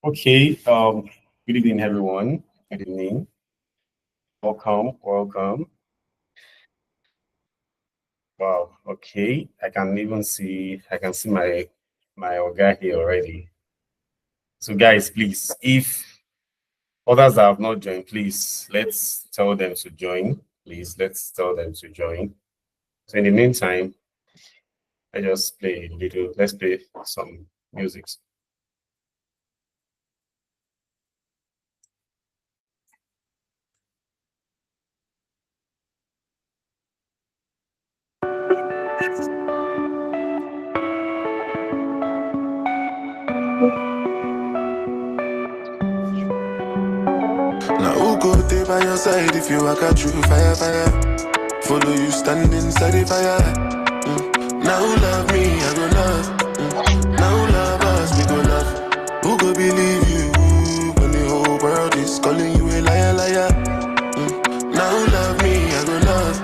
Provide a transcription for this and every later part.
Okay, good evening, everyone. Good evening. Welcome. Wow, okay. I can see my Oga here already. So guys, please, if others that have not joined, please let's tell them to join. Please, let's tell them to join. So in the meantime, let's play some music. Now who go there by your side if you walk out through fire? Follow you stand inside the fire. Now who love me, I go love. Now who love us, we go love. Who go believe you when the whole world is calling you a liar? Now who love me, I go love.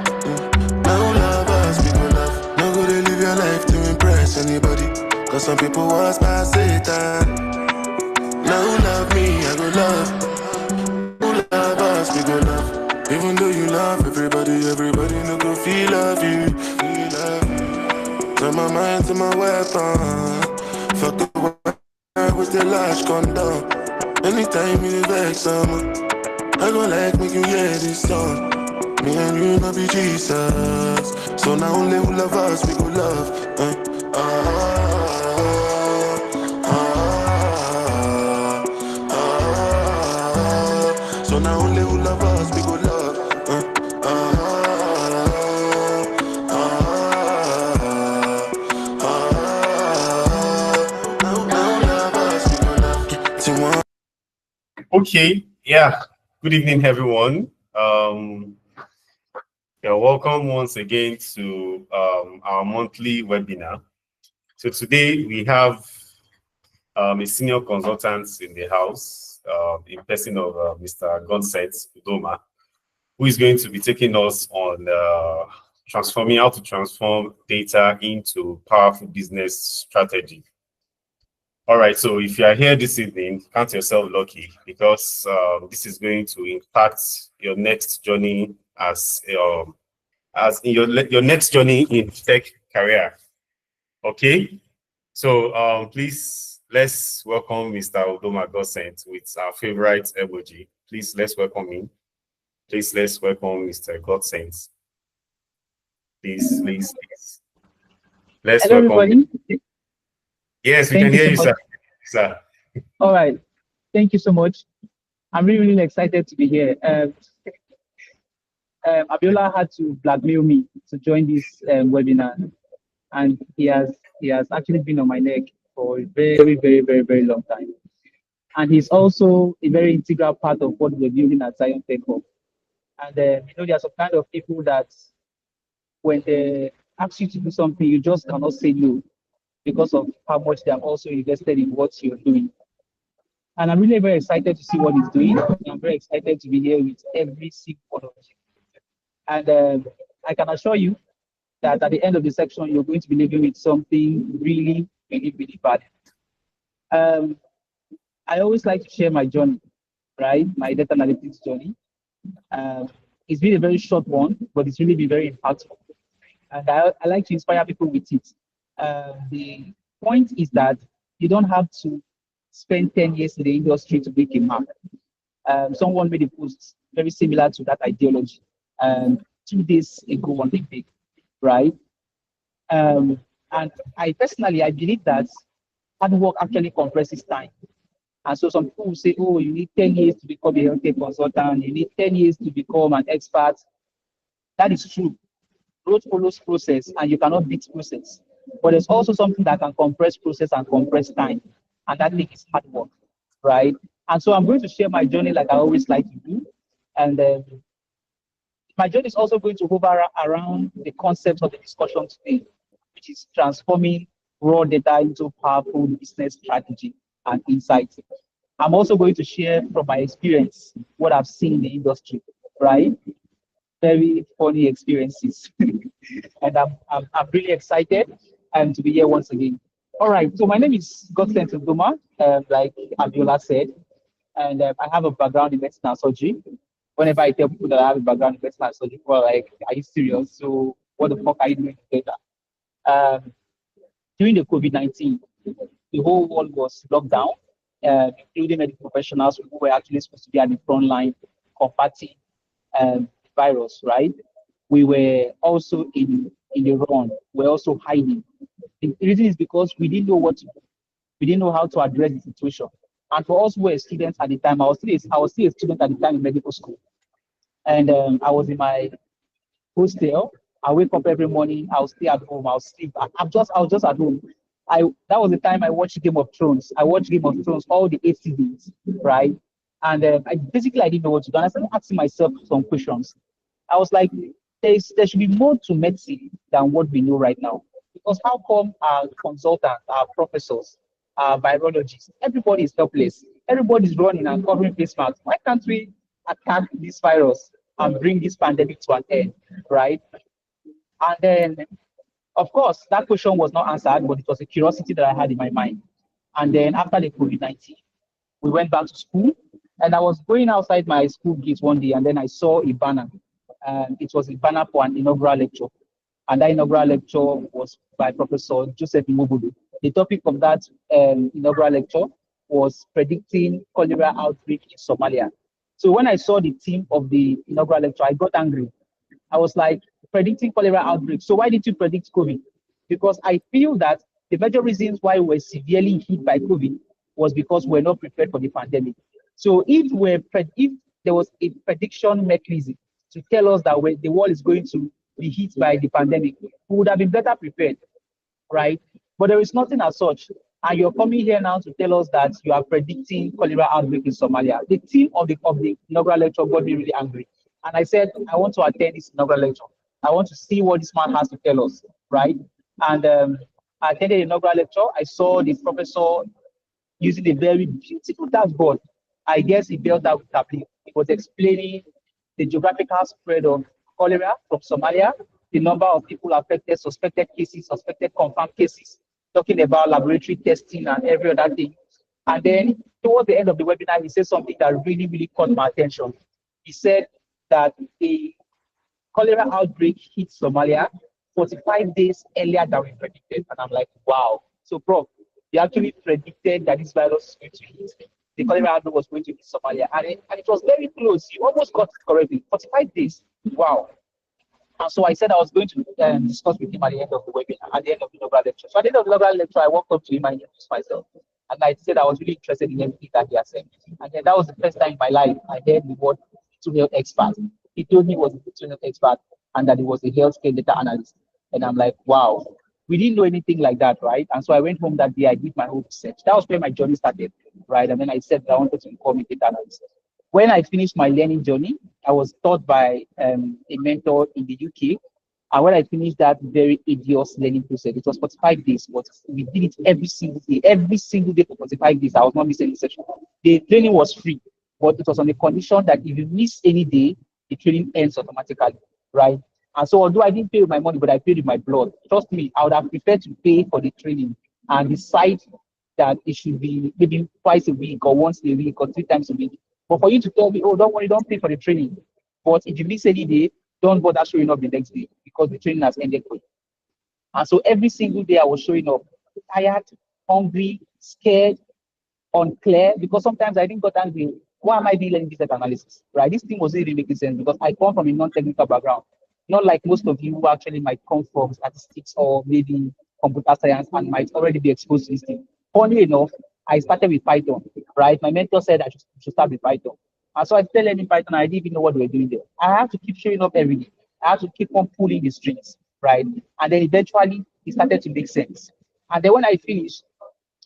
Now who love us, we go love. Now go to live your life to impress anybody. Cause some people was past Satan. Now who love me, I go love. Love us, we go love. Even though you love everybody no go feel love you. Turn my mind to my weapon. Fuck the world with the large condom. Anytime you vex someone, I gon' like make you hear this song. Me and you gon' be Jesus. So now only who love us, we go love. So now only who love us, we go love. Okay, yeah. Good evening, everyone. You're welcome once again to our monthly webinar. So today we have a senior consultant in the house, in person of Mr. Godsent, Ndoma, who is going to be taking us on how to transform data into powerful business strategy. All right, so if you are here this evening, count yourself lucky because this is going to impact your next journey as in your next journey in tech career. Okay, so please let's welcome Mr. Ndoma Godsent with our favorite emoji. Please let's welcome him. Please let's welcome Mr. Godsent. Please. Let's Hello, welcome him. everybody. Yes, we can hear you, sir. All right. Thank you so much. I'm really excited to be here. Abiola had to blackmail me to join this webinar, and he has actually been on my neck for a very long time. And he's also a very integral part of what we're building at Zion Tech Hub. And there are some kind of people that when they ask you to do something, you just cannot say no because of how much they have also invested in what you're doing. And I'm really very excited to see what he's doing. I'm very excited to be here with every single one of you. And I can assure you that at the end of the section, you're going to be living with something really bad. I always like to share my journey, right? My data analytics journey. It's been a very short one, but it's really been very impactful. And I like to inspire people with it. The point is that you don't have to spend 10 years in the industry to make a mark. Someone made a post very similar to that ideology 2 days ago on LinkedIn, right? And I believe that hard work actually compresses time. And so some people will say, oh, you need 10 years to become a healthcare consultant, you need 10 years to become an expert. That is true. Growth follows process, and you cannot beat process. But there's also something that can compress process and compress time, and that thing is hard work, right? And so I'm going to share my journey like I always like to do. And my journey is also going to hover around the concepts of the discussion today, which is transforming raw data into powerful business strategy and insights. I'm also going to share from my experience what I've seen in the industry, right? Very funny experiences. And I'm really excited to be here once again. All right. So my name is Godsent Ndoma, like Abiola said, and I have a background in medicine and surgery. Whenever I tell people that I have a background in medicine and surgery, people are like, "Are you serious? So what the fuck are you doing together?" Um, During the COVID-19, the whole world was locked down, including medical professionals who were actually supposed to be at the front line combating the virus, right? We were also in the run. We're also hiding. The reason is because we didn't know what to do. We didn't know how to address the situation. And for us who were students at the time, I was still a student at the time in medical school. And I was in my hostel. I wake up every morning. I'll stay at home. I'll sleep. I was just at home. That was the time I watched Game of Thrones. I watched Game of Thrones all the 8 seasons, right? And I didn't know what to do. And I started asking myself some questions. I was like, there should be more to medicine than what we know right now. Because how come our consultants, our professors, our virologists, everybody is helpless. Everybody's running and covering face masks. Why can't we attack this virus and bring this pandemic to an end, right? And then, of course, that question was not answered, but it was a curiosity that I had in my mind. And then after the COVID-19, we went back to school, and I was going outside my school gate one day, and then I saw a banner. It was a banner for an inaugural lecture, and that inaugural lecture was by Professor Joseph Imobudu. The topic of that inaugural lecture was predicting cholera outbreak in Somalia. So when I saw the theme of the inaugural lecture, I got angry. I was like, predicting cholera outbreak. So why did you predict COVID? Because I feel that the major reasons why we're severely hit by COVID was because we're not prepared for the pandemic. So if there was a prediction mechanism to tell us that when the world is going to be hit by the pandemic, we would have been better prepared, right? But there is nothing as such. And you're coming here now to tell us that you are predicting cholera outbreak in Somalia. The theme of the inaugural lecture got me really angry. And I said, I want to attend this inaugural lecture. I want to see what this man has to tell us, right? And I attended the inaugural lecture. I saw the professor using a very beautiful dashboard. I guess he built that with Tableau. He was explaining the geographical spread of cholera from Somalia, the number of people affected, suspected cases, suspected confirmed cases, talking about laboratory testing and every other thing. And then towards the end of the webinar, he said something that really, really caught my attention. He said that a cholera outbreak hit Somalia 45 days earlier than we predicted. And I'm like, wow. So, Prof, they actually predicted that this virus is going to hit. The cholera outbreak was going to hit Somalia. And it was very close. You almost got it correctly. 45 days. Wow. And so I said I was going to discuss with him at the end of the webinar, at the end of the inaugural lecture. So at the end of the inaugural lecture, I walked up to him and introduced myself. And I said I was really interested in everything that he had said. And then that was the first time in my life I heard the word mental health expert. He told me he was a mental health expert and that he was a healthcare data analyst. And I'm like, wow, we didn't know anything like that, right? And so I went home that day, I did my own research. That was where my journey started, right? And then I said that I wanted to become a data analyst. When I finished my learning journey, I was taught by a mentor in the UK. And when I finished that very arduous learning process, it was 45 days, but we did it every single day for 45 days. I was not missing any session. The training was free, but it was on the condition that if you miss any day, the training ends automatically, right? And so, although I didn't pay with my money, but I paid with my blood, trust me, I would have preferred to pay for the training and decide that it should be maybe twice a week or once a week or 3 times a week. But for you to tell me, oh, don't worry, don't pay for the training. But if you miss any day, don't bother showing up the next day because the training has ended for you. And so every single day I was showing up tired, hungry, scared, unclear, because sometimes I didn't got angry. Why am I being learning business analysis? Right? This thing wasn't really making sense because I come from a non-technical background. Not like most of you who actually might come from statistics or maybe computer science and might already be exposed to this thing. Funny enough, I started with Python, right? My mentor said I should start with Python. And so I started learning Python. I didn't even know what we were doing there. I have to keep showing up every day. I have to keep on pulling the strings, right? And then eventually it started to make sense. And then when I finished,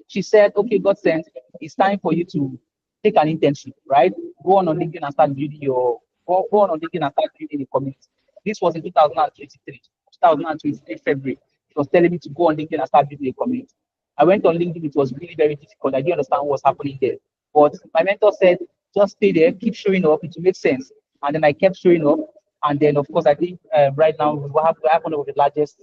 she said, okay, Godsent, it's time for you to take an internship, right? Go on LinkedIn and start building go on LinkedIn and start building a community. This was in 2023 February. It was telling me to go on LinkedIn and start building a community. I went on LinkedIn. It was really very difficult. I didn't understand what was happening there. But my mentor said, just stay there, keep showing up. It will make sense. And then I kept showing up. And then, of course, I think right now we have one of the largest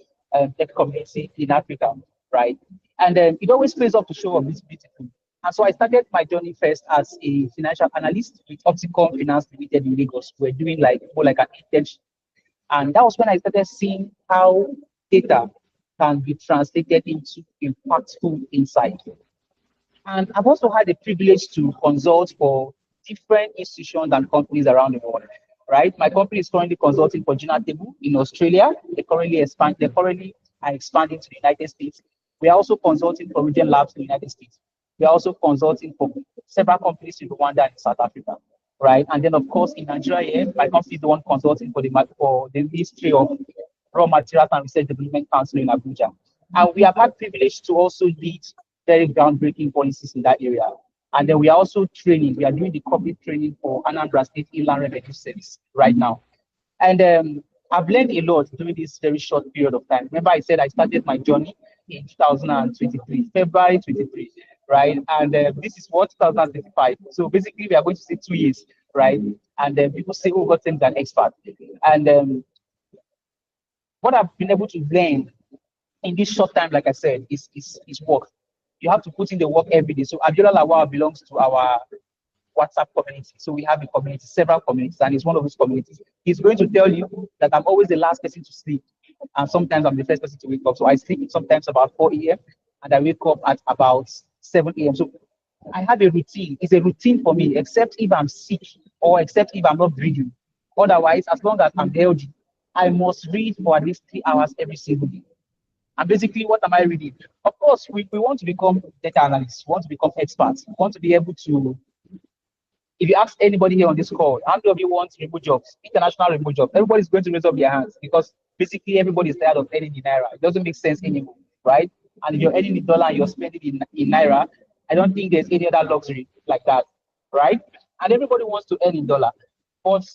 tech community in Africa, right? And it always pays off to show up this beautiful. And so I started my journey first as a financial analyst with Opticom Finance Limited in Lagos. We're doing like more like an internship. And that was when I started seeing how data can be translated into impactful insight. And I've also had the privilege to consult for different institutions and companies around the world. Right, my company is currently consulting for Gina Table in Australia. They currently are expanding to the United States. We are also consulting for Region Labs in the United States. We are also consulting for several companies in Rwanda and South Africa. Right, and then of course in Nigeria, here, my company is the one consulting for the Ministry of Raw Materials and Research Development Council in Abuja. And we have had privilege to also lead very groundbreaking policies in that area. And then we are also training. We are doing the corporate training for Anambra State Inland Revenue Service right now. And I've learned a lot during this very short period of time. Remember, I said I started my journey in 2023, February 23, right? And this is what 2025. So basically, we are going to say 2 years, right? And then people say, oh, Godsent is an expert. And what I've been able to learn in this short time, like I said, is work. You have to put in the work every day. So Abiola Lawal belongs to our WhatsApp community. So we have a community, several communities, and it's one of those communities. He's going to tell you that I'm always the last person to sleep, and sometimes I'm the first person to wake up. So I sleep sometimes about 4 a.m. and I wake up at about 7 a.m. So I have a routine. It's a routine for me, except if I'm sick or except if I'm not breathing. Otherwise, as long as I'm healthy, I must read for at least 3 hours every single day. And basically, what am I reading? Of course, we want to become data analysts, we want to become experts, we want to be able to. If you ask anybody here on this call, how many of you want remote jobs, international remote jobs? Everybody's going to raise up their hands because basically everybody is tired of earning in naira. It doesn't make sense anymore, right? And if you're earning in dollar and you're spending in naira, I don't think there's any other luxury like that, right? And everybody wants to earn in dollar, but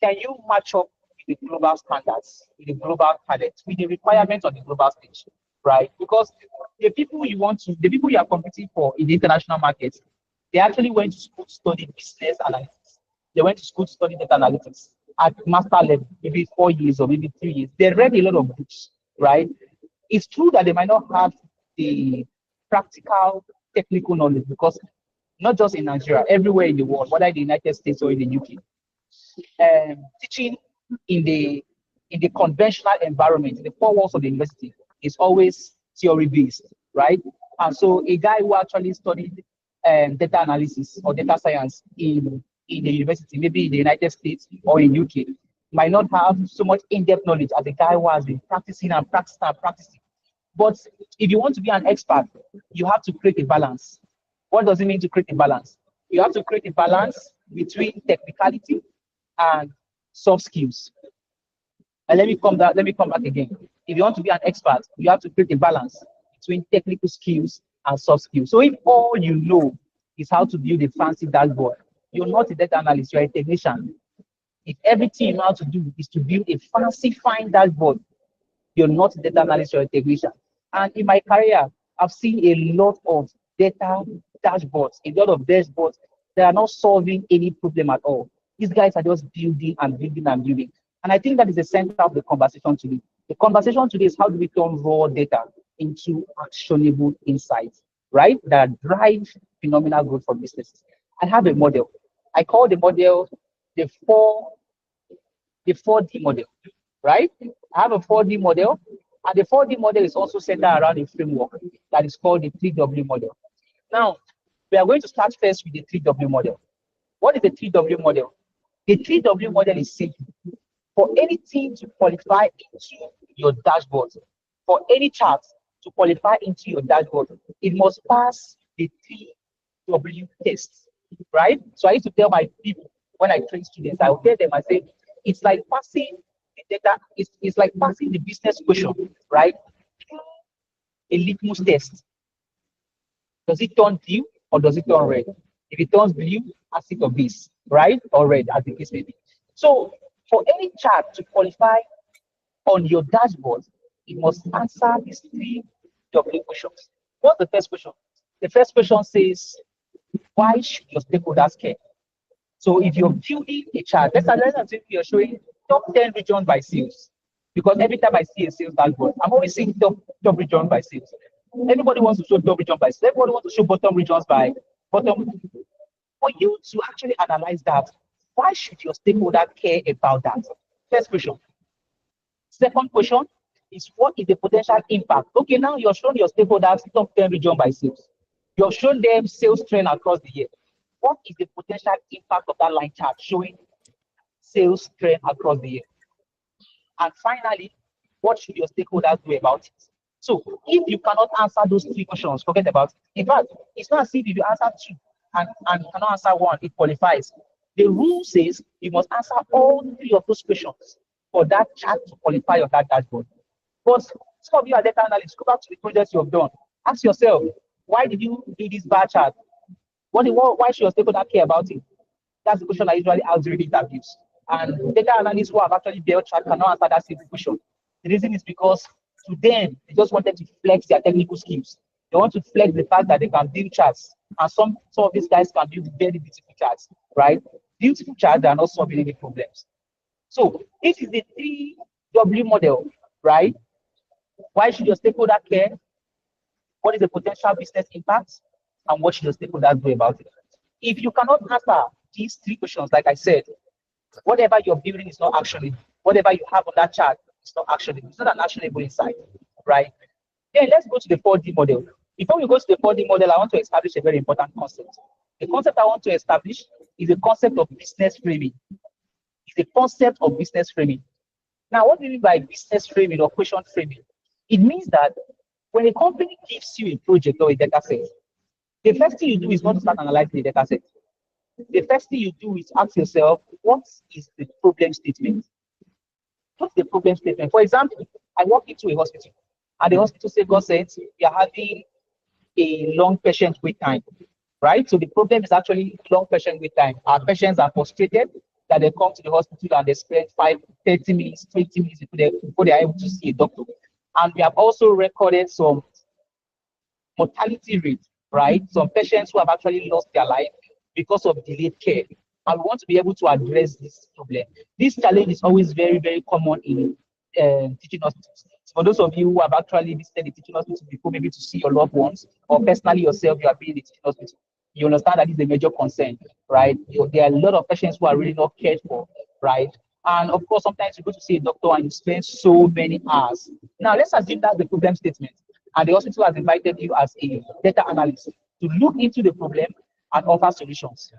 can you match up with the global standards, with the global talent, with the requirements on the global stage, right? Because the people you are competing for in the international market, they actually went to school to study business analytics. They went to school to study data analytics at master level, maybe 4 years or maybe 3 years. They read a lot of books, right? It's true that they might not have the practical technical knowledge because not just in Nigeria, everywhere in the world, whether in the United States or in the UK, teaching in the conventional environment, in the four walls of the university, is always theory based, right? And so a guy who actually studied data analysis or data science in the university, maybe in the United States or in UK, might not have so much in-depth knowledge as a guy who has been practicing and practicing and practicing. But if you want to be an expert, you have to create a balance. What does it mean to create a balance? You have to create a balance between technicality and soft skills. And let me come back again. If you want to be an expert, you have to create a balance between technical skills and soft skills. So if all you know is how to build a fancy dashboard, you're not a data analyst, you're a technician. If everything you know how to do is to build a fancy, fine dashboard, you're not a data analyst, you're a technician. And in my career, I've seen a lot of data dashboards, a lot of dashboards that are not solving any problem at all. These guys are just building and building and building. And I think that is the center of the conversation today. The conversation today is how do we turn raw data into actionable insights, right? That drive phenomenal growth for businesses. I have a model. I call the model the 4D model, right? I have a 4D model, and the 4D model is also centered around a framework that is called the 3W model. Now, we are going to start first with the 3W model. What is the 3W model? The 3W model is simple. For anything to qualify into your dashboard, for any chart to qualify into your dashboard, it must pass the 3W test, right? So I used to tell my people when I train students, I will tell them, I say, it's like passing the data, it's like passing the business question, right? A litmus test. Does it turn blue or does it turn red? If it turns blue, ask it of this, right? Or red, as the case may be. So for any chart to qualify on your dashboard, it must answer these 3W questions. What's the first question? The first question says, why should your stakeholders care? So if you're building a chart, let's say you're showing top 10 regions by sales. Because every time I see a sales dashboard, I'm always seeing top region by sales. Everybody wants to show top region by everybody wants to show bottom regions by bottom. For you to actually analyze that, why should your stakeholder care about that? First question. Second question is, what is the potential impact? Okay, now you're showing your stakeholders top 10 region by sales. You're showing them sales trend across the year. What is the potential impact of that line chart showing sales trend across the year? And finally, what should your stakeholders do about it? So if you cannot answer those three questions, forget about it. In fact, it's not as if you answer two and you cannot answer one, it qualifies. The rule says you must answer all three of those questions for that chart to qualify on that dashboard. But some of you are data analysts, go back to the projects you have done. Ask yourself, why did you do this bar chart? Why should your stakeholder care about it? That's the question I usually ask during interviews. And data analysts who have actually built chart cannot answer that simple question. The reason is because to them, they just wanted to flex their technical skills. They want to flex the fact that they can build charts. And some of these guys can build very beautiful charts, right? Beautiful charts that are not solving any problems. So this is the 3W model, right? Why should your stakeholder care? What is the potential business impact? And what should your stakeholders do about it? If you cannot answer these three questions, like I said, whatever you're building is not actionable. Whatever you have on that chart is not actionable. It's not an actionable insight, right? Then let's go to the 4D model. Before we go to the 4D model, I want to establish a very important concept. The concept I want to establish is the concept of business framing. It's the concept of business framing. Now, what do you mean by business framing or question framing? It means that when a company gives you a project or a data set, the first thing you do is not to start analyzing the data set. The first thing you do is ask yourself, what is the problem statement? What's the problem statement? For example, I walk into a hospital and the hospital says, Godsent, we are having a long patient wait time, right? So the problem is actually long patient wait time. Our patients are frustrated that they come to the hospital and they spend 30 minutes, 20 minutes before they are able to see a doctor. And we have also recorded some mortality rate, right? Some patients who have actually lost their life because of delayed care. And we want to be able to address this problem. This challenge is always very, very common in teaching hospitals. For those of you who have actually visited the teaching hospital before, maybe to see your loved ones, or personally yourself, you have been in the teaching hospital, you understand that this is a major concern, right? There are a lot of patients who are really not cared for, right? And of course, sometimes you go to see a doctor and you spend so many hours. Now, let's assume that's the problem statement. And the hospital has invited you as a data analyst to look into the problem and offer solutions.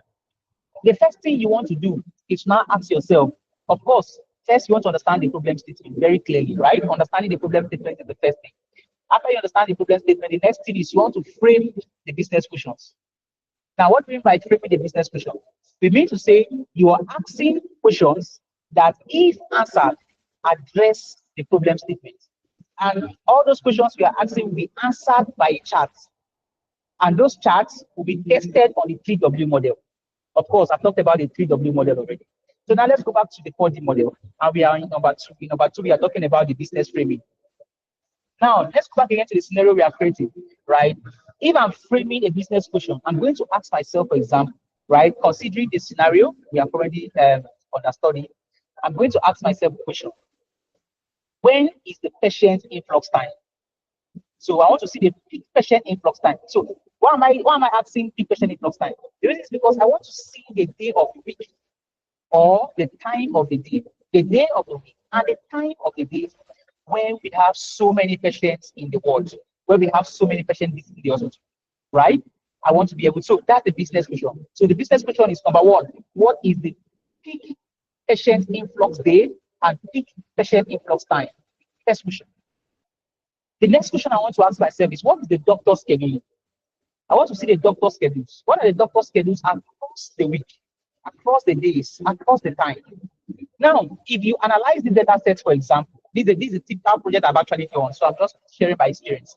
The first thing you want to do is now ask yourself, of course, first you want to understand the problem statement very clearly, right? Understanding the problem statement is the first thing. After you understand the problem statement, the next thing is you want to frame the business questions. Now, what do we mean by framing the business question? We mean to say you are asking questions that, if answered, address the problem statement. And all those questions we are asking will be answered by a chart. And those charts will be tested on the 3W model. Of course, I've talked about the 3W model already. So now let's go back to the 4D model. And we are in number 2. In number 2, we are talking about the business framing. Now, let's go back again to the scenario we are creating, right? If I'm framing a business question, I'm going to ask myself, for example, right, considering the scenario we are currently understudying, I'm going to ask myself a question. When is the patient influx time? So I want to see the peak patient influx time. So why am I asking peak patient influx time? The reason is because I want to see the day of the week or the time of the day of the week and the time of the day when we have so many patients in the ward, where we have so many patients in the hospital, right? I want to be able to, so that's the business question. So the business question is number 1, what is the peak patient influx day and peak patient influx time? First question. The next question I want to ask myself is, what is the doctor's schedule? I want to see the doctor's schedules. What are the doctor's schedules across the week, across the days, across the time? Now, if you analyze the data sets, for example, this is a typical project I've actually done, so I'm just sharing my experience.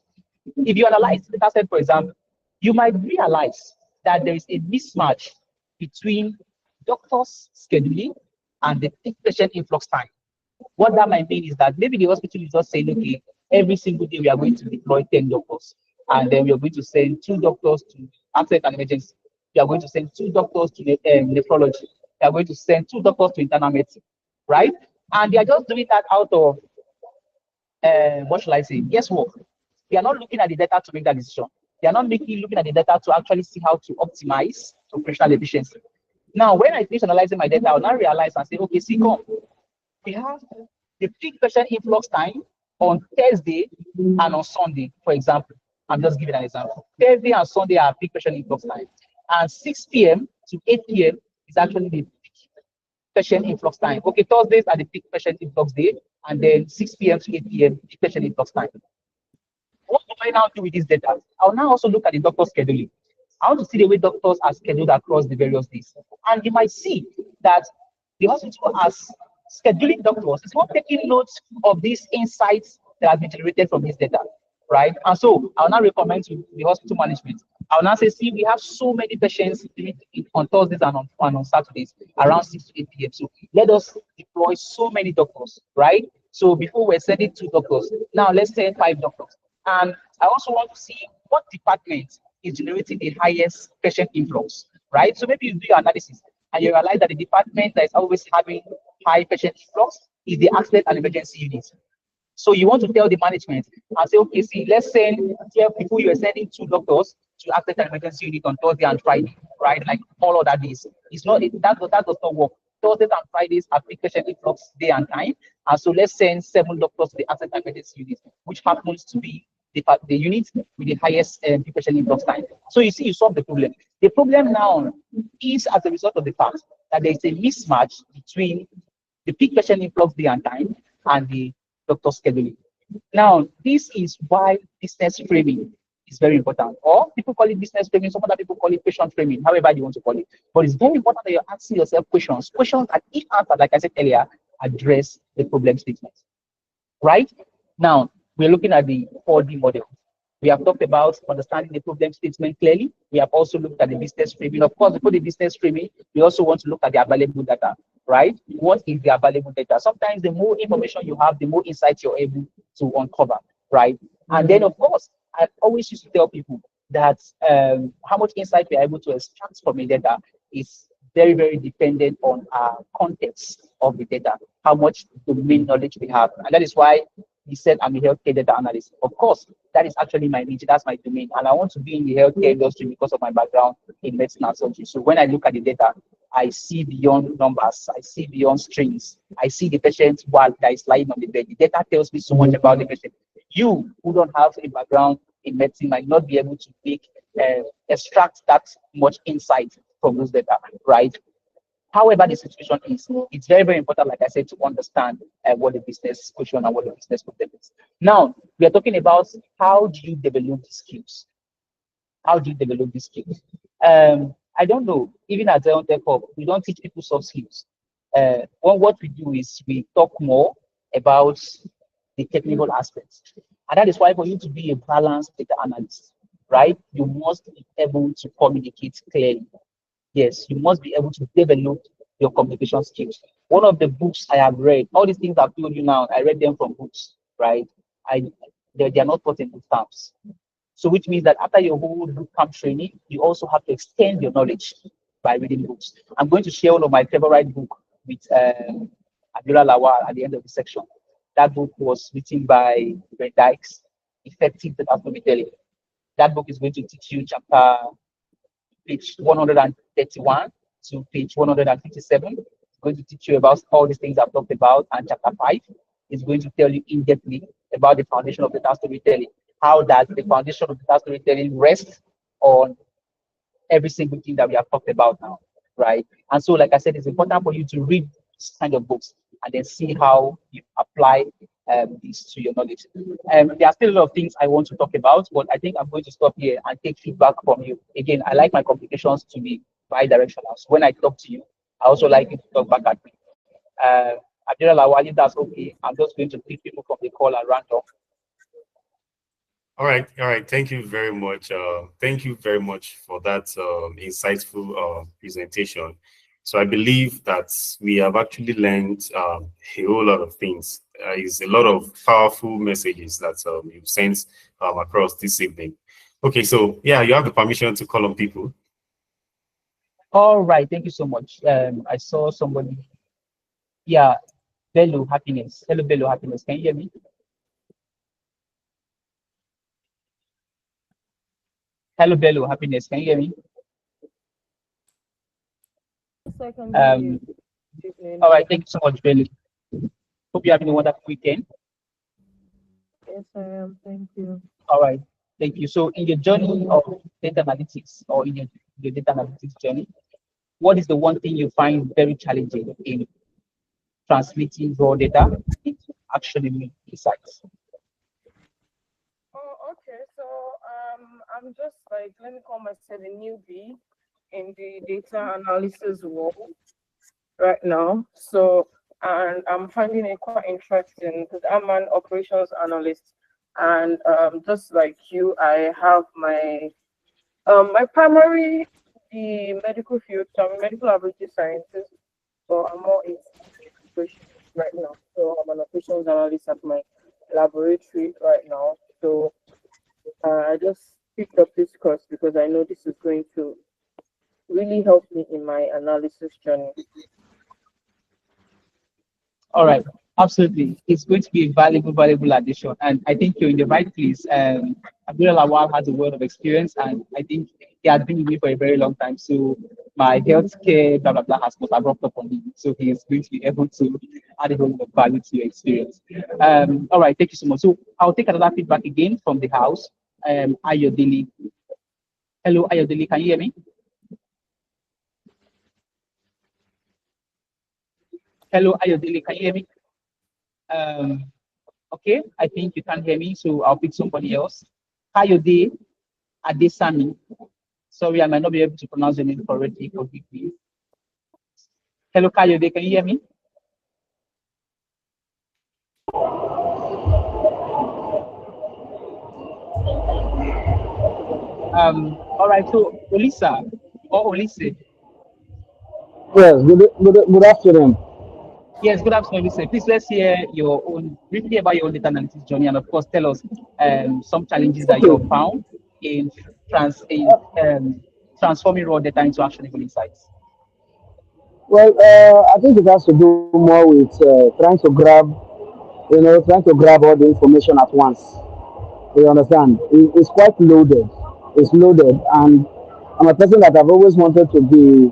If you analyze the data set, for example, you might realize that there is a mismatch between doctors' scheduling and the peak patient influx time. What that might mean is that maybe the hospital is just saying, okay, every single day we are going to deploy 10 doctors, and then we are going to send 2 doctors to accident and emergency. We are going to send 2 doctors to nephrology. We are going to send 2 doctors to internal medicine, right? And they are just doing that out of, what shall I say? Guess what? They are not looking at the data to make that decision. They are not looking at the data to actually see how to optimize operational efficiency. Now, when I finish analyzing my data, I'll now realize and say, okay, see, come, we have the peak patient influx time on Thursday and on Sunday, for example. I'm just giving an example. Thursday and Sunday are peak patient influx time. And 6 p.m. to 8 p.m. is actually the peak patient influx time. Okay, Thursdays are the peak patient influx day, and then 6 p.m. to 8 p.m. peak patient influx time. What do I now do with this data? I'll now also look at the doctor scheduling. I want to see the way doctors are scheduled across the various days. And you might see that the hospital has scheduling doctors. It's not taking notes of these insights that have been generated from this data, right? And so I'll now recommend to the hospital management. I'll now say, see, we have so many patients on Thursdays and on Saturdays around 6 to 8 p.m. So let us deploy so many doctors, right? So before we're sending 2 doctors, now let's send 5 doctors. And I also want to see what department is generating the highest patient influx, right? So maybe you do your analysis and you realize that the department that is always having high patient influx is the accident and emergency unit. So you want to tell the management and say, okay, see, let's send 12 people. You are sending 2 doctors to accident and emergency unit on Thursday and Friday, right? Like all other days. It's not that does not work. Thursdays and Fridays are peak patient influx day and time. And so let's send 7 doctors to the accident and emergency unit, which happens to be the unit with the highest peak patient influx time. So you see, you solve the problem. The problem now is as a result of the fact that there is a mismatch between the peak patient influx day and time and the doctor scheduling. Now, this is why business framing is very important. Or people call it business framing, some other people call it patient framing, however you want to call it. But it's very important that you're asking yourself questions that, if answered, like I said earlier, address the problem statement. Right? Now, we're looking at the 4D model. We have talked about understanding the problem statement clearly. We have also looked at the business framing. Of course, before the business framing, we also want to look at the available data, right? What is the available data? Sometimes the more information you have, the more insights you're able to uncover, right? And then, of course, I always used to tell people that how much insight we're able to extract from the data is very, very dependent on our context of the data, how much domain knowledge we have. And that is why he said, I'm a healthcare data analyst. Of course, that is actually my niche, that's my domain. And I want to be in the healthcare industry because of my background in medicine and surgery. So when I look at the data, I see beyond numbers, I see beyond strings, I see the patient while that is lying on the bed. The data tells me so much about the patient. You who don't have a background in medicine might not be able to extract that much insight from those data, right? However the situation is, it's very, very important, like I said, to understand what the business question and what the business problem is. Now, we are talking about how do you develop these skills? How do you develop these skills? I don't know. Even at Zion Tech Hub, we don't teach people soft skills. What we do is we talk more about the technical aspects. And that is why for you to be a balanced data analyst, right, you must be able to communicate clearly. Yes, you must be able to develop your communication skills. One of the books I have read, all these things I've told you now, I read them from books, right? They are not taught in boot camps. So which means that after your whole boot camp training, you also have to extend your knowledge by reading books. I'm going to share one of my favorite book with Abiola Lawal at the end of the section. That book was written by Brent Dykes, Effective Data Storytelling. That book is going to teach you chapter page 131 to page 157. It's going to teach you about all these things I've talked about. And chapter 5 is going to tell you in-depthly about the foundation of data storytelling. How does the foundation of data storytelling rest on every single thing that we have talked about now, right? And so, like I said, it's important for you to read this kind of books and then see how you apply this to your knowledge. There are still a lot of things I want to talk about, but I think I'm going to stop here and take feedback from you. Again, I like my communications to be bi-directional. So when I talk to you, I also like you to talk back at me. Abiola Lawal, if that's okay, I'm just going to pick people from the call at random. All right. Thank you very much. Thank you very much for that insightful presentation. So I believe that we have actually learned a whole lot of things. It's a lot of powerful messages that you've sent across this evening. Okay, so yeah, you have the permission to call on people. All right, thank you so much. I saw somebody. Yeah, Bello Happiness. Hello, Bello Happiness. Can you hear me? Hello, Bello. Happiness. Can you hear me? Yes, I can hear you. Um, Good evening. all right. Thank you so much, Bello. Hope you're having a wonderful weekend. Yes, I am. Thank you. All right. Thank you. So, in your journey of data analytics or in your data analytics journey, what is the one thing you find very challenging in translating raw data into actionable insights? Oh, okay. So, I'm just like, let me call myself a newbie in the data analysis world right now. So, and I'm finding it quite interesting because I'm an operations analyst, and just like you, I have my primary the medical field. So I'm a medical laboratory scientist, so I'm more into operations right now. So I'm an operations analyst at my laboratory right now. So I just picked up this course because I know this is going to really help me in my analysis journey. All right, absolutely. It's going to be a valuable addition. And I think you're in the right place. Abiola Lawal has a world of experience, and I think he has been with me for a very long time. So my healthcare, blah, blah, blah, has most abrupt upon him. So he is going to be able to add a whole lot of value to your experience. All right, thank you so much. So I'll take another feedback again from the house. Ayodele. Hello, Ayodele, can you hear me? Hello, Ayodele, can you hear me? Um, Okay, I think you can't hear me, so I'll pick somebody else. Kayode Adesami. Sorry, I might not be able to pronounce your name correctly. Forgive me. Hello, Kayode, can you hear me? All right, so Olisa or Olise. Yes, good afternoon. Yes, good afternoon, Olise. Please let's hear your own briefly about your own data analytics journey, and of course, tell us some challenges that you Okay. have found in transforming raw data into actionable insights. Well, I think it has to do more with trying to grab all the information at once. You understand? It's quite loaded. It's loaded, and I'm a person that I've always wanted to be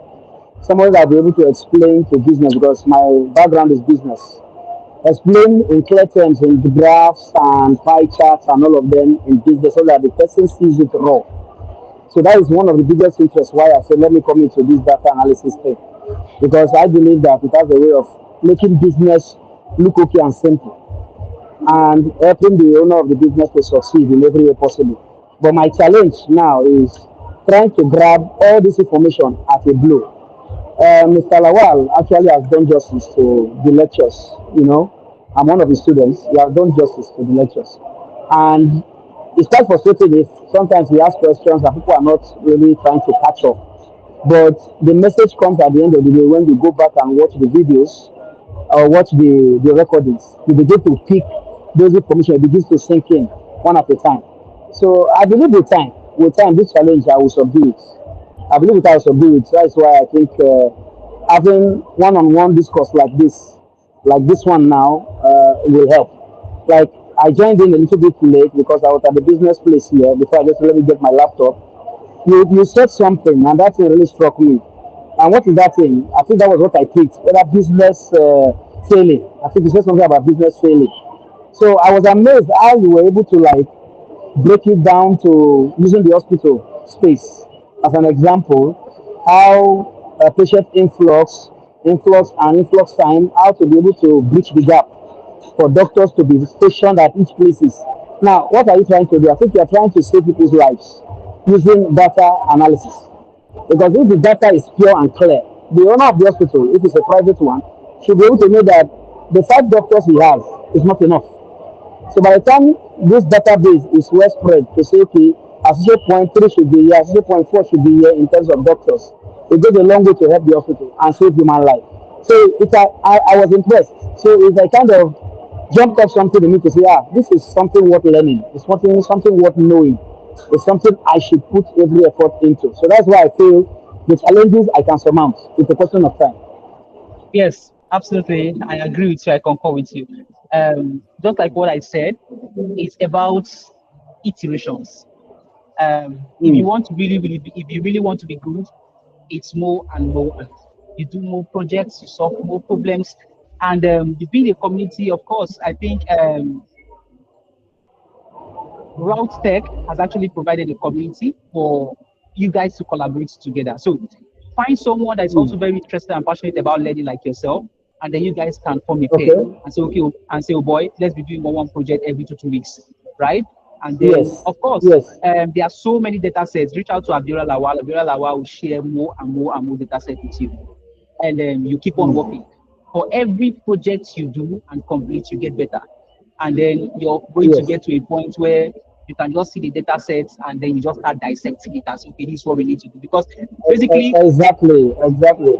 someone that will be able to explain to business because my background is business. Explain in clear terms in the graphs and pie charts and all of them in business so that the person sees it raw. So that is one of the biggest interests why I said let me come into this data analysis thing because I believe that it has a way of making business look okay and simple and helping the owner of the business to succeed in every way possible. But my challenge now is trying to grab all this information at a blow. Mr. Lawal actually has done justice to the lectures. I'm one of the students. He has done justice to the lectures, and it's quite frustrating if sometimes we ask questions and people are not really trying to catch up. But the message comes at the end of the day when we go back and watch the videos or watch the recordings. We begin to pick those information. It begins to sink in one at a time. So I believe with time, this challenge I will subdue it. I believe it I will subdue it. That's why I think having one-on-one discourse like this one now, will help. Like I joined in a little bit late because I was at the business place here before I just let me get my laptop. You said something and that thing really struck me. And what is that thing? I think that was what I picked. Whether business failing. I think you said something about business failing. So I was amazed how you were able to like break it down to using the hospital space as an example, how patient influx time, how to be able to bridge the gap for doctors to be stationed at each places. Now, what are you trying to do? I think you are trying to save people's lives using data analysis. Because if the data is pure and clear, the owner of the hospital, if it's a private one, should be able to know that the 5 doctors he has is not enough. So by the time this database is well spread to say, okay, associate point 3 should be here, associate point 4 should be here in terms of doctors, it goes a long way to help the hospital and save human life. So I was impressed. So it's a kind of jumped up something in me to say, this is something worth learning. It's something worth knowing. It's something I should put every effort into. So that's why I feel the challenges I can surmount. It's a question of time. Yes, absolutely. I agree with you. I concur with you. Just like what I said, it's about iterations. If you want to if you really want to be good, it's more and more. And you do more projects, you solve more problems, and you build a community. Of course, I think Rotech has actually provided a community for you guys to collaborate together. So find someone that's also very interested and passionate about learning like yourself, and then you guys can form a pair and say, okay, and say, oh boy, let's be doing one project every 2 weeks, right? And then, of course, there are so many data sets. Reach out to Abiola Lawal. Abiola Lawal will share more and more and more data sets with you, and then you keep on working. For every project you do and complete, you get better, and then you're going to get to a point where you can just see the data sets and then you just start dissecting it as, okay, this is what we need to do. Because basically, exactly.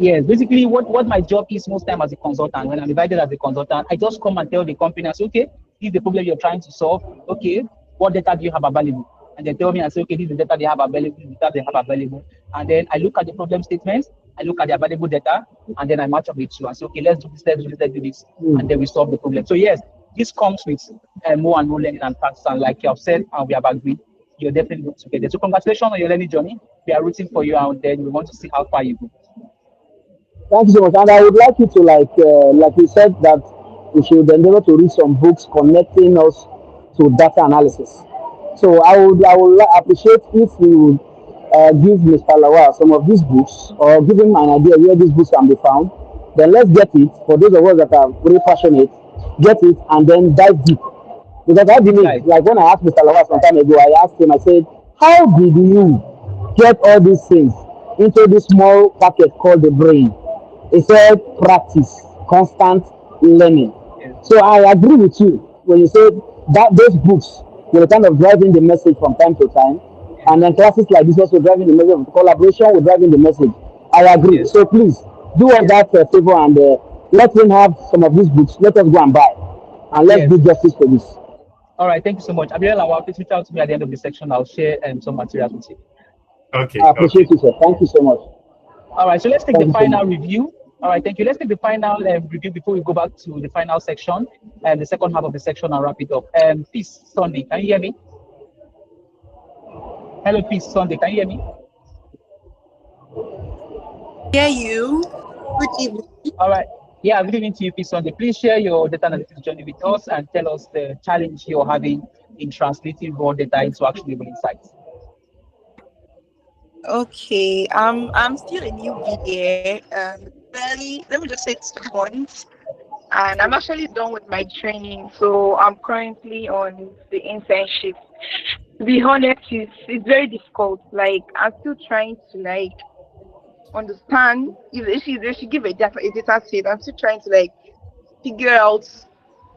yes, basically what my job is most time as a consultant, when I'm invited as a consultant, I just come and tell the company, I say, okay, this is the problem you're trying to solve. Okay, what data do you have available? And they tell me, I say, okay, this is the data they have available, this is the data they have available. And then I look at the problem statements, I look at the available data, and then I match up the two. I say, okay, let's do this, let's do this, let's do this. And then we solve the problem. So yes, this comes with more and more learning and practice. And like you have said, and we have agreed, you're definitely going to get it. So congratulations on your learning journey. We are rooting for you out there. We want to see how far you go. Thank you so much. And I would like you to like you said that we should endeavor to read some books connecting us to data analysis. So appreciate if you would give Mr. Lawal some of these books or give him an idea where these books can be found. Then let's get it. For those of us that are very passionate, get it and then dive deep. Because I believe, like when I asked Mr. Lawal some time ago, I asked him, I said, how did you get all these things into this small packet called the brain? He said practice, constant learning. So I agree with you when you say that those books will kind of driving the message from time to time, and then classes like this also driving the message of collaboration with driving the message. I agree. So please do us that favor and let him have some of these books. Let us go and buy, and let's do justice to this. All right, thank you so much. Abiola, please reach out to me at the end of the section. I'll share some materials with you. Okay. I appreciate you, sir. Thank you so much. All right, so let's take the final review. All right, thank you. Let's take the final review before we go back to the final section and the second half of the section and wrap it up. Peace Sunday, can you hear me? Hello, Peace Sunday, can you hear me? Hear you. Good evening. All right. Yeah, good evening to you, Peace Sunday. Please share your data analytics journey with us and tell us the challenge you're having in translating raw data into actionable insights. Okay, I'm still a newbie here. Let me just say 2 months, and I'm actually done with my training, so I'm currently on the internship. To be honest, it's very difficult. Like I'm still trying to understand if they should give a data set. I'm still trying to figure out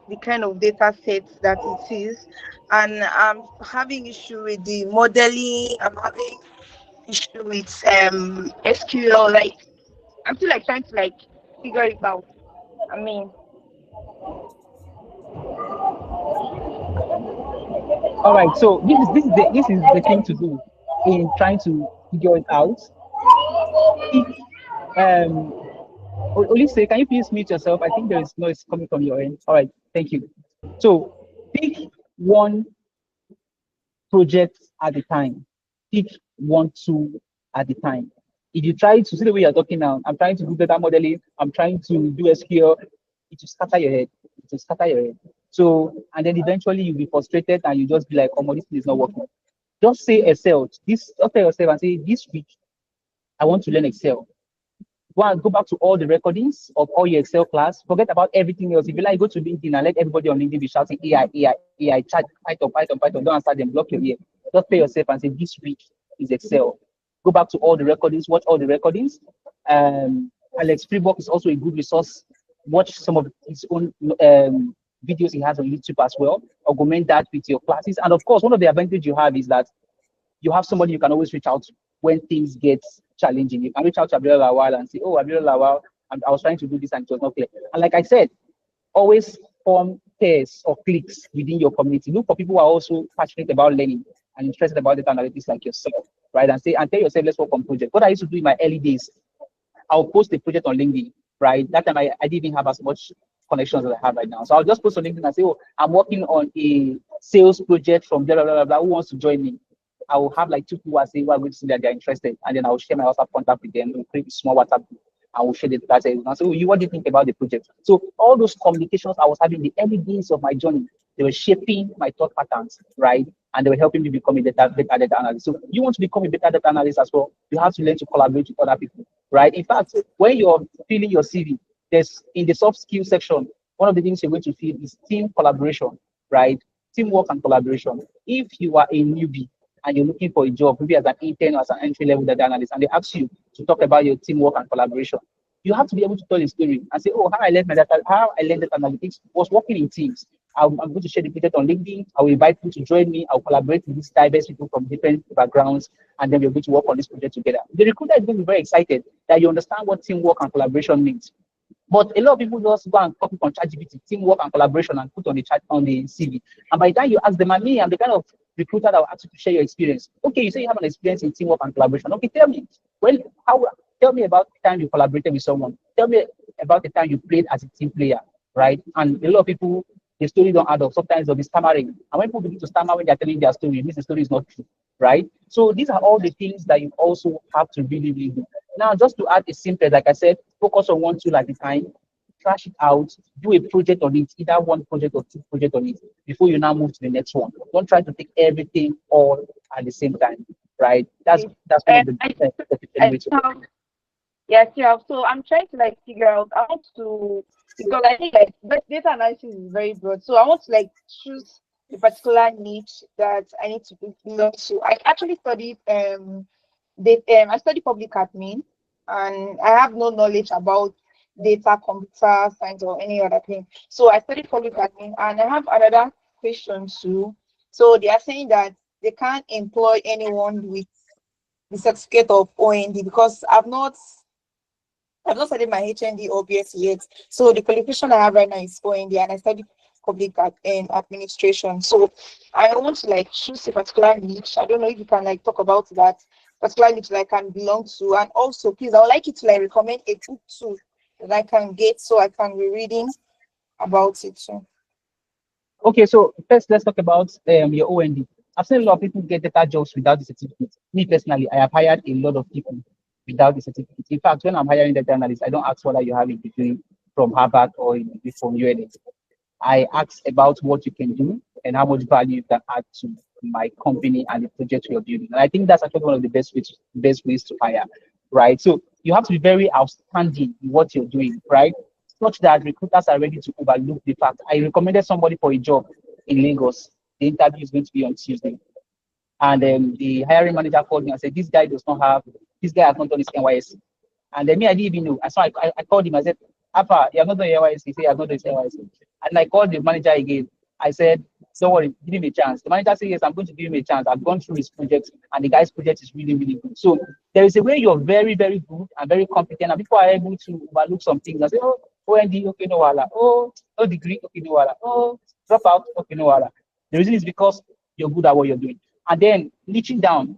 the kind of data sets that it is, and I'm having issue with the modeling. I'm having issue with SQL. I'm still trying to figure it out. I mean, all right, so this is the thing to do in trying to figure it out. Olise, can you please mute yourself? I think there is noise coming from your end. All right, thank you. So pick one project at a time. Pick one tool at a time. If you try to see the way you're talking now, I'm trying to do data modeling, I'm trying to do SQL, it will scatter your head. It will scatter your head. So, and then eventually you'll be frustrated and you just be like, oh, this thing is not working. Just say Excel. Tell yourself and say, this week, I want to learn Excel. Go back to all the recordings of all your Excel class. Forget about everything else. If you go to LinkedIn and let everybody on LinkedIn be shouting AI, chat, Python, don't answer them, block your ear. Just pay yourself and say, this week is Excel. Go back to all the recordings, watch all the recordings. Alex Freeburg is also a good resource. Watch some of his own videos he has on YouTube as well. Augment that with your classes. And of course, one of the advantages you have is that you have somebody you can always reach out to when things get challenging. You can reach out to Abiola Lawal and say, oh, Abiola Lawal, I was trying to do this and it was not clear. And like I said, always form pairs or cliques within your community. Look for people who are also passionate about learning and interested about data analytics like yourself, right? And tell yourself, let's work on project. What I used to do in my early days, I'll post a project on LinkedIn, right? That time I didn't even have as much connections as I have right now. So I'll just post on LinkedIn and say, oh, I'm working on a sales project from blah, blah, blah, blah, who wants to join me? I will have like two people who say, well, going to see that they're interested, and then I will share my WhatsApp contact with them, we'll create a small WhatsApp group, and we'll share the data. And say, what do you think about the project? So all those communications I was having in the early days of my journey, they were shaping my thought patterns, right? And they were helping me become a data analyst. So you want to become a data analyst as well, you have to learn to collaborate with other people, right? In fact, when you're filling your CV, there's in the soft skill section, one of the things you're going to feel is team collaboration, right? Teamwork and collaboration. If you are a newbie and you're looking for a job, maybe as an intern or as an entry level data analyst, and they ask you to talk about your teamwork and collaboration, you have to be able to tell a story and say, oh, how I learned data analytics was working in teams. I'm going to share the project on LinkedIn. I will invite people to join me. I'll collaborate with these diverse people from different backgrounds, and then we're going to work on this project together. The recruiter is going to be very excited that you understand what teamwork and collaboration means. But a lot of people just go and copy from ChatGPT, teamwork and collaboration, and put on the chat on the CV. And by the time you ask them, and me, I'm the kind of recruiter that will ask you to share your experience. Okay, you say you have an experience in teamwork and collaboration. Okay, tell me. Well, tell me about the time you collaborated with someone. Tell me about the time you played as a team player, right? And a lot of people, the story don't add up. Sometimes they'll be stammering. And when people begin to stammer when they're telling their story, it means the story is not true, right? So these are all the things that you also have to really, really do. Now, just to add a simple, like I said, focus on one tool at a time, trash it out, do a project on it, either one project or two projects on it, before you now move to the next one. Don't try to take everything all at the same time, right? That's one of the best. Yes, yeah. So I'm trying to like figure out. I want to, because I think like but data analysis is very broad. So I want to like choose a particular niche that I need to belong to. I actually studied I studied public admin, and I have no knowledge about data, computer science, or any other thing. So I studied public admin, and I have another question too. So they are saying that they can't employ anyone with the certificate of OND because I've not studied my HND or BS yet. So the qualification I have right now is OND, and I studied public administration. So I want to like choose a particular niche. I don't know if you can like talk about that particular niche that I can belong to. And also, please, I would like you to like recommend a book too that I can get so I can be reading about it too. Okay, so first let's talk about your OND. I've seen a lot of people get data jobs without the certificate. Me personally, I have hired a lot of people without the certificate. In fact, when I'm hiring data analysts, I don't ask whether you have a degree from Harvard or a degree from UNA. I ask about what you can do and how much value you can add to my company and the project you're building. And I think that's actually one of the best ways to hire, right? So you have to be very outstanding in what you're doing, right? Such that recruiters are ready to overlook the fact. I recommended somebody for a job in Lagos. The interview is going to be on Tuesday. And then the hiring manager called me and said, this guy has not done his NYSC. And then me, I didn't even know. So I called him. I said, Alpha, you have not done your NYSC. He said, you have not done his NYSC. And I called the manager again. I said, don't worry, give him a chance. The manager said, yes, I'm going to give him a chance. I've gone through his project, and the guy's project is really, really good. So there is a way you're very, very good and very competent, and people are able to overlook some things and say, oh, OND, okay, no wala. Oh, no degree, okay, no wala. Oh, drop out, okay, no wala. The reason is because you're good at what you're doing. And then niching down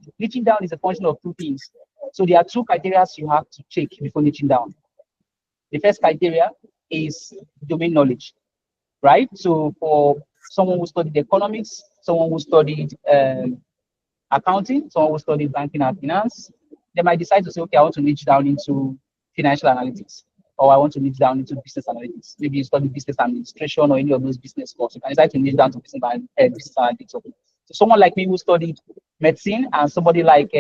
is a function of two things. So there are two criteria you have to check before niching down. The first criteria is domain knowledge, right? So for someone who studied economics, someone who studied accounting, someone who studied banking and finance, they might decide to say, okay, I want to niche down into financial analytics, or I want to niche down into business analytics. Maybe you study business administration or any of those business courses. You can decide to niche down to business analytics. So someone like me who studied medicine and somebody like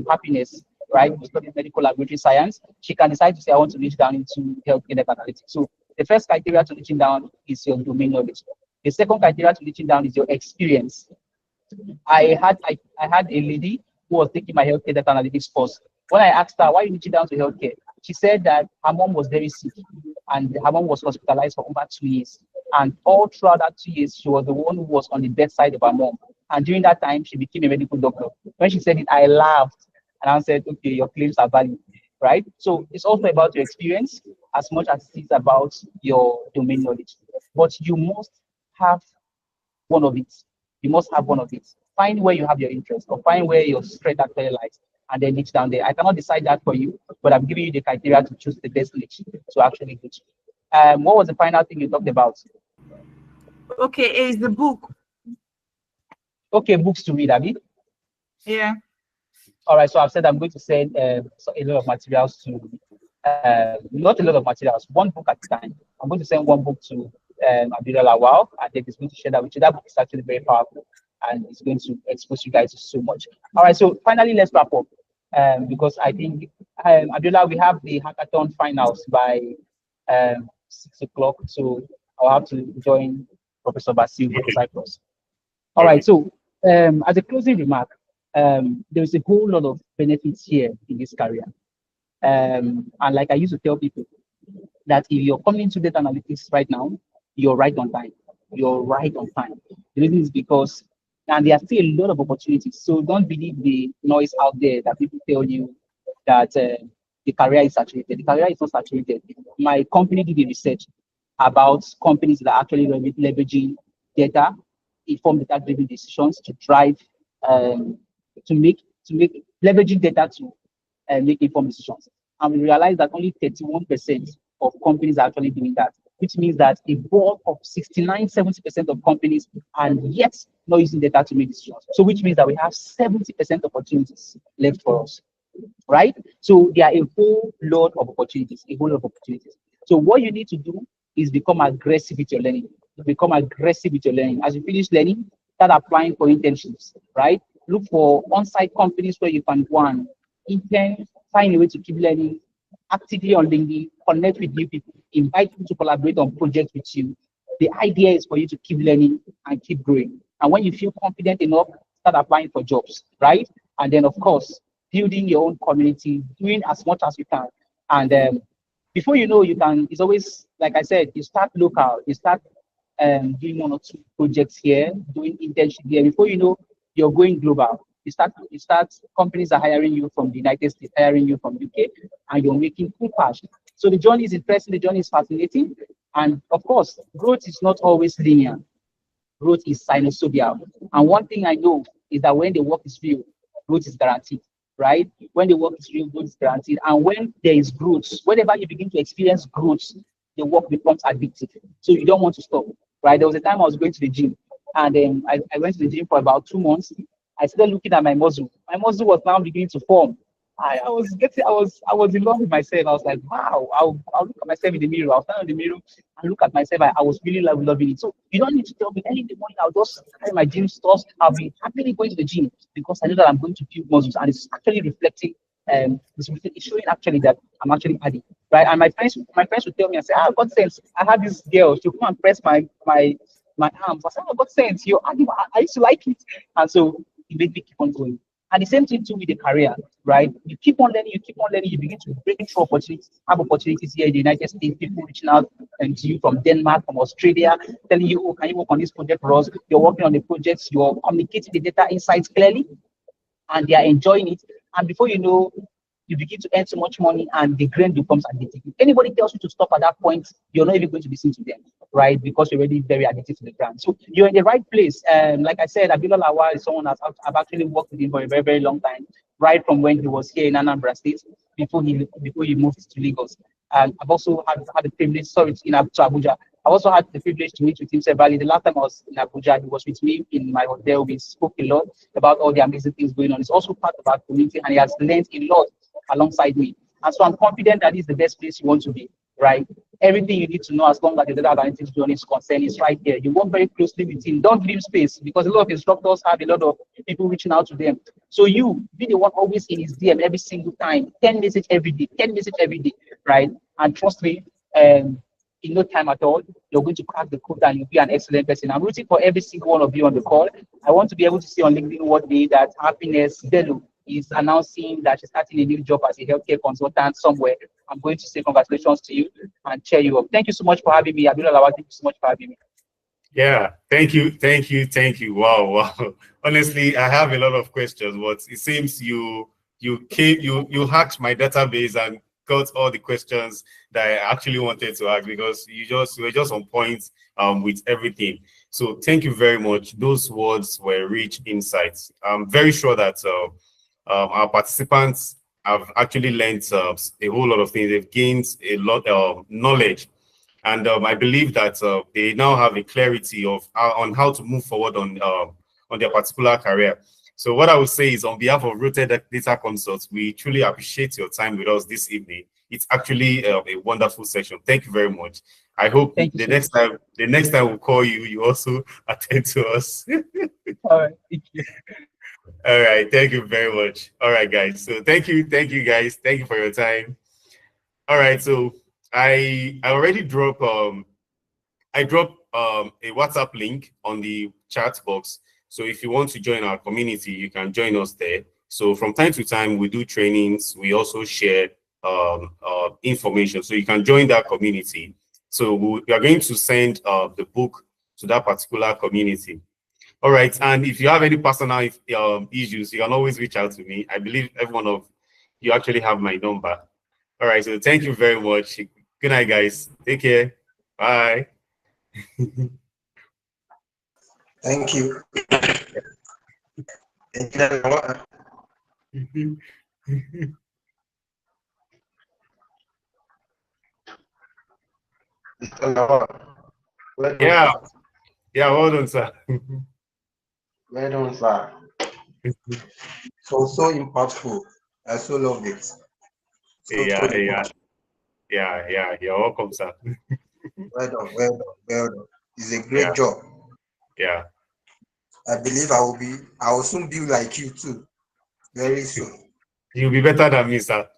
Happiness, right, who studied medical laboratory science, she can decide to say, I want to niche down into healthcare data analytics. So the first criteria to niching down is your domain knowledge. The second criteria to niching down is your experience. I had a lady who was taking my healthcare data analytics course. When I asked her, why are you niching down to healthcare? She said that her mom was very sick and her mom was hospitalized for over 2 years. And all throughout that 2 years, she was the one who was on the bedside of her mom. And during that time, she became a medical doctor. When she said it, I laughed and I said, okay, your claims are valid, right? So it's also about your experience as much as it is about your domain knowledge. But you must have one of it. You must have one of it. Find where you have your interest or find where your strength actually lies and then niche down there. I cannot decide that for you, but I'm giving you the criteria to choose the best niche to actually go to. What was the final thing you talked about? Okay, is the book. Okay, books to read, Abby. Yeah. All right, so I've said I'm going to send a lot of materials to, not a lot of materials, one book at a time. I'm going to send one book to Abiola Lawal, and then he's going to share that with you. That book is actually very powerful, and it's going to expose you guys to so much. All right, so finally, let's wrap up, because I think, Abiola, we have the hackathon finals by 6 o'clock, so I'll have to join Professor Basil from Okay. Cyprus. All right, Okay. so as a closing remark, there is a whole lot of benefits here in this career. And like I used to tell people, that if you're coming into data analytics right now, you're right on time. You're right on time. The reason is because, and there are still a lot of opportunities. So don't believe the noise out there that people tell you that the career is saturated. The career is not saturated. My company did a research about companies that are actually leveraging data, informed data-driven decisions to drive, um, to make leveraging data to make informed decisions. And we realized that only 31% of companies are actually doing that, which means that a bulk of 69, 70% of companies are yet not using data to make decisions. So which means that we have 70% opportunities left for us, right? So there are a whole lot of opportunities, a whole lot of opportunities. So what you need to do is become aggressive with your learning. Become aggressive with your learning. As you finish learning, start applying for internships, right? Look for on-site companies where you can go and intern, find a way to keep learning, actively on LinkedIn, connect with new people, invite people to collaborate on projects with you. The idea is for you to keep learning and keep growing. And when you feel confident enough, start applying for jobs, right? And then, of course, building your own community, doing as much as you can. And before you know, you can, it's always, like I said, you start local, you start doing one or two projects here, doing internship here. Before you know, you're going global. You start, companies are hiring you from the United States, hiring you from UK, and you're making cool cash. So the journey is interesting, the journey is fascinating. And of course, growth is not always linear. Growth is sinusoidal. And one thing I know is that when the work is real, growth is guaranteed, right? When the work is real, growth is guaranteed. And when there is growth, whenever you begin to experience growth, the work becomes addictive. So you don't want to stop, right? There was a time I was going to the gym, and I went to the gym for about 2 months. I started looking at my muscle. My muscle was now beginning to form. I was in love with myself. I was like, wow, I'll look at myself in the mirror. I'll stand in the mirror and look at myself. I was really loving it. So you don't need to tell me early in the morning. I'll just carry my gym stuff. I'll be happily going to the gym because I know that I'm going to build muscles, and it's actually reflecting. It's showing actually that I'm actually adding, right? And my friends would tell me and say, "Ah, God sense. I had this girl. She'll come and press my arms." I said, "Oh, God sense. You adding. I used to like it," and so it made me keep on going. And the same thing too with the career, right? You keep on learning, you begin to break through opportunities, have opportunities here in the United States, people reaching out and to you from Denmark, from Australia, telling you, oh, can you work on this project for us? You're working on the projects, you're communicating the data insights clearly, and they are enjoying it. And before you know, you begin to earn so much money and the grain becomes addictive. If anybody tells you to stop at that point, you're not even going to listen to them, right? Because you're already very addicted to the brand. So you're in the right place. Like I said, Abiola Lawal is someone I've actually worked with him for a very, very long time, right from when he was here in Anambra State before he moved to Lagos. And I've also had the privilege, sorry, to Abuja. I also had the privilege to meet with him severally. The last time I was in Abuja, he was with me in my hotel. We spoke a lot about all the amazing things going on. It's also part of our community, and he has learned a lot alongside me. And so I'm confident that this is the best place you want to be, right? Everything you need to know as long as the data analytics journey is concerned is right there. You work very closely with him. Don't give him space because a lot of instructors have a lot of people reaching out to them. So you be the one always in his DM every single time, 10 message every day, 10 message every day, right? And trust me, in no time at all, you're going to crack the code and you'll be an excellent person. I'm rooting for every single one of you on the call. I want to be able to see on LinkedIn one day that Happiness Bello is announcing that she's starting a new job as a healthcare consultant somewhere. I'm going to say congratulations to you and cheer you up. Thank you so much for having me. Abiola Lawal, thank you so much for having me. Yeah, thank you. Wow. Honestly, I have a lot of questions, but it seems you hacked my database and got all the questions that I actually wanted to ask because you were just on point with everything. So thank you very much. Those words were rich insights. I'm very sure that our participants have actually learned a whole lot of things. They've gained a lot of knowledge. And I believe that they now have a clarity of on how to move forward on their particular career. So what I would say is, on behalf of Rotech Data Consult, we truly appreciate your time with us this evening. It's actually a wonderful session. Thank you very much. I hope Thank you the so next much. time we'll call you, you also attend to us. All right. Thank you. All right. Thank you very much. All right, guys. So thank you guys. Thank you for your time. All right. So I already dropped I dropped a WhatsApp link on the chat box. So if you want to join our community, you can join us there. So from time to time, we do trainings. We also share information. So you can join that community. So we are going to send the book to that particular community. All right. And if you have any personal issues, you can always reach out to me. I believe every one of you actually have my number. All right. So thank you very much. Good night, guys. Take care. Bye. Thank you. Well done, Yeah. sir. Yeah. Well done, sir. Well done, sir. So impactful. I so loved it. So Yeah. Yeah. impactful. Yeah. You're welcome, sir. Well done, well done, well done. It's a great Yeah. job. Yeah. I believe I will soon be like you too, very soon. You'll be better than me, sir.